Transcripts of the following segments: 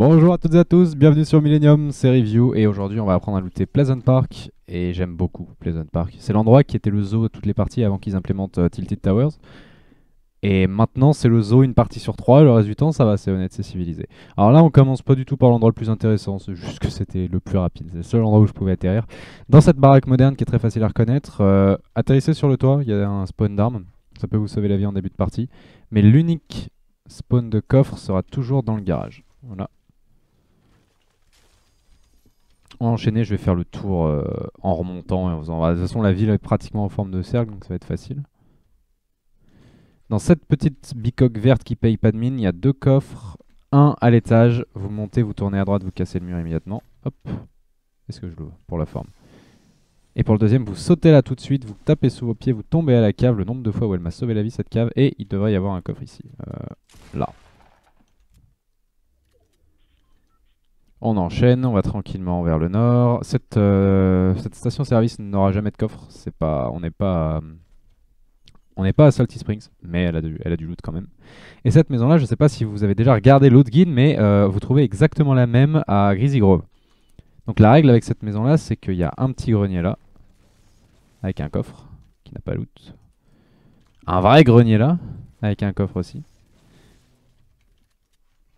Bonjour à toutes et à tous, bienvenue sur Millennium, c'est Review et aujourd'hui on va apprendre à looter Pleasant Park et j'aime beaucoup Pleasant Park. C'est l'endroit qui était le zoo de toutes les parties avant qu'ils implémentent Tilted Towers et maintenant c'est le zoo une partie sur 3 et le reste du temps ça va, c'est honnête, c'est civilisé. Alors là on commence pas du tout par l'endroit le plus intéressant, c'est juste que c'était le plus rapide, c'est le seul endroit où je pouvais atterrir. Dans cette baraque moderne qui est très facile à reconnaître, atterrissez sur le toit, il y a un spawn d'armes, ça peut vous sauver la vie en début de partie, mais l'unique spawn de coffre sera toujours dans le garage. Voilà. Enchaîner, je vais faire le tour en remontant et en faisant. De toute façon, la ville est pratiquement en forme de cercle, donc ça va être facile. Dans cette petite bicoque verte qui paye pas de mine, il y a deux coffres. Un à l'étage, vous montez, vous tournez à droite, vous cassez le mur immédiatement. Hop. Est-ce que je l'ouvre pour la forme? Et pour le deuxième, vous sautez là tout de suite, vous tapez sous vos pieds, vous tombez à la cave. Le nombre de fois où elle m'a sauvé la vie cette cave. Et il devrait y avoir un coffre ici. Là. On enchaîne, on va tranquillement vers le nord. Cette station-service n'aura jamais de coffre. On n'est pas à Salty Springs, mais elle a du loot quand même. Et cette maison-là, je ne sais pas si vous avez déjà regardé l'autre guide, mais vous trouvez exactement la même à Greasy Grove. Donc la règle avec cette maison-là, c'est qu'il y a un petit grenier là, avec un coffre, qui n'a pas loot. Un vrai grenier là, avec un coffre aussi.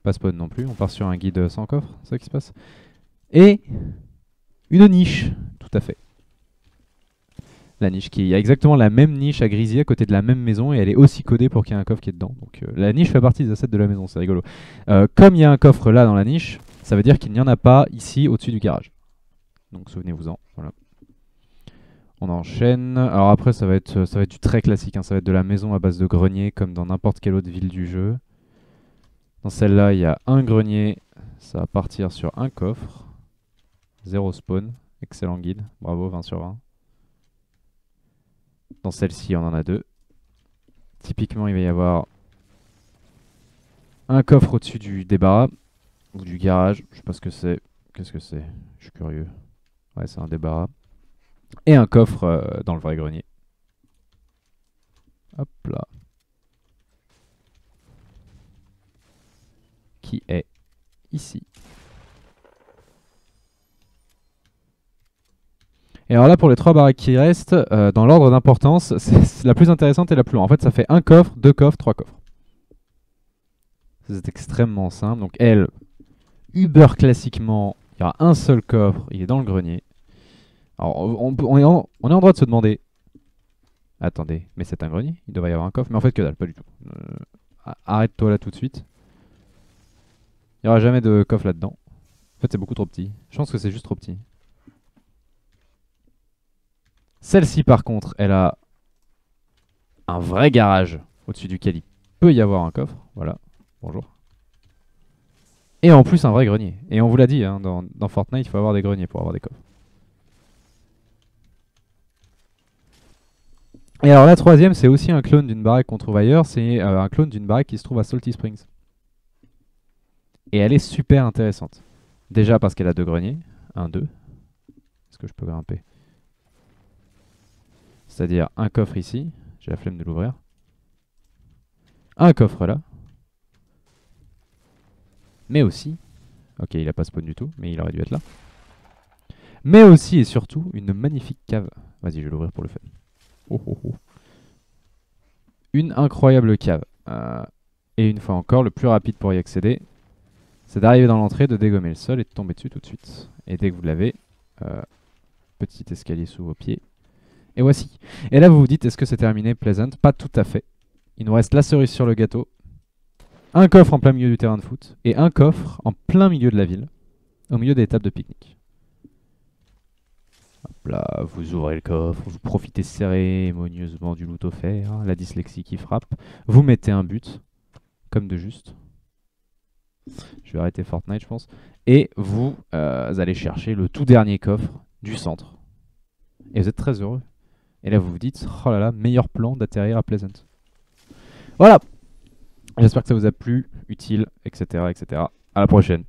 Pas spawn non plus, on part sur un guide sans coffre, c'est ça qui se passe. Et une niche, tout à fait. La niche il y a exactement la même niche à Greasy à côté de la même maison et elle est aussi codée pour qu'il y ait un coffre qui est dedans. Donc la niche fait partie des assets de la maison, c'est rigolo. Comme il y a un coffre là dans la niche, ça veut dire qu'il n'y en a pas ici au-dessus du garage. Donc souvenez-vous-en, voilà. On enchaîne. Alors après ça va être du très classique, hein. Ça va être de la maison à base de grenier comme dans n'importe quelle autre ville du jeu. Dans celle-là, il y a un grenier. Ça va partir sur un coffre. 0 spawn. Excellent guide. Bravo, 20 sur 20. Dans celle-ci, on en a deux. Typiquement, il va y avoir un coffre au-dessus du débarras. Ou du garage. Je sais pas ce que c'est. Qu'est-ce que c'est? Je suis curieux. Ouais, c'est un débarras. Et un coffre dans le vrai grenier. Hop là. Qui est ici. Et alors là, pour les trois baraques qui restent, dans l'ordre d'importance, c'est la plus intéressante et la plus longue. En fait, ça fait un coffre, deux coffres, trois coffres. C'est extrêmement simple. Donc elle, Uber classiquement, il y aura un seul coffre, il est dans le grenier. Alors on est en droit de se demander, attendez, mais c'est un grenier, il devrait y avoir un coffre, mais en fait que dalle, pas du tout. Arrête-toi là tout de suite. Il n'y aura jamais de coffre là-dedans. En fait, c'est beaucoup trop petit. Je pense que c'est juste trop petit. Celle-ci, par contre, elle a un vrai garage au-dessus duquel il peut y avoir un coffre. Voilà, bonjour. Et en plus, un vrai grenier. Et on vous l'a dit, hein, dans Fortnite, il faut avoir des greniers pour avoir des coffres. Et alors la troisième, c'est aussi un clone d'une baraque qu'on trouve ailleurs. C'est un clone d'une baraque qui se trouve à Salty Springs. Et elle est super intéressante. Déjà parce qu'elle a deux greniers. Un, deux. Est-ce que je peux grimper? C'est-à-dire un coffre ici. J'ai la flemme de l'ouvrir. Un coffre là. Mais aussi... Ok, il a pas spawn du tout, mais il aurait dû être là. Mais aussi et surtout, une magnifique cave. Vas-y, je vais l'ouvrir pour le fun. Oh, oh, oh. Une incroyable cave. Et une fois encore, le plus rapide pour y accéder, c'est d'arriver dans l'entrée, de dégommer le sol et de tomber dessus tout de suite. Et dès que vous l'avez, petit escalier sous vos pieds. Et voici. Et là, vous vous dites, est-ce que c'est terminé, Pleasant? Pas tout à fait. Il nous reste la cerise sur le gâteau. Un coffre en plein milieu du terrain de foot. Et un coffre en plein milieu de la ville. Au milieu des tables de pique-nique. Hop là, vous ouvrez le coffre, vous profitez cérémonieusement du loot offert. La dyslexie qui frappe. Vous mettez un but. Comme de juste. Je vais arrêter Fortnite, je pense. Et vous allez chercher le tout dernier coffre du centre. Et vous êtes très heureux. Et là, vous vous dites, oh là là, meilleur plan d'atterrir à Pleasant. Voilà. J'espère que ça vous a plu, utile, etc., etc. À la prochaine.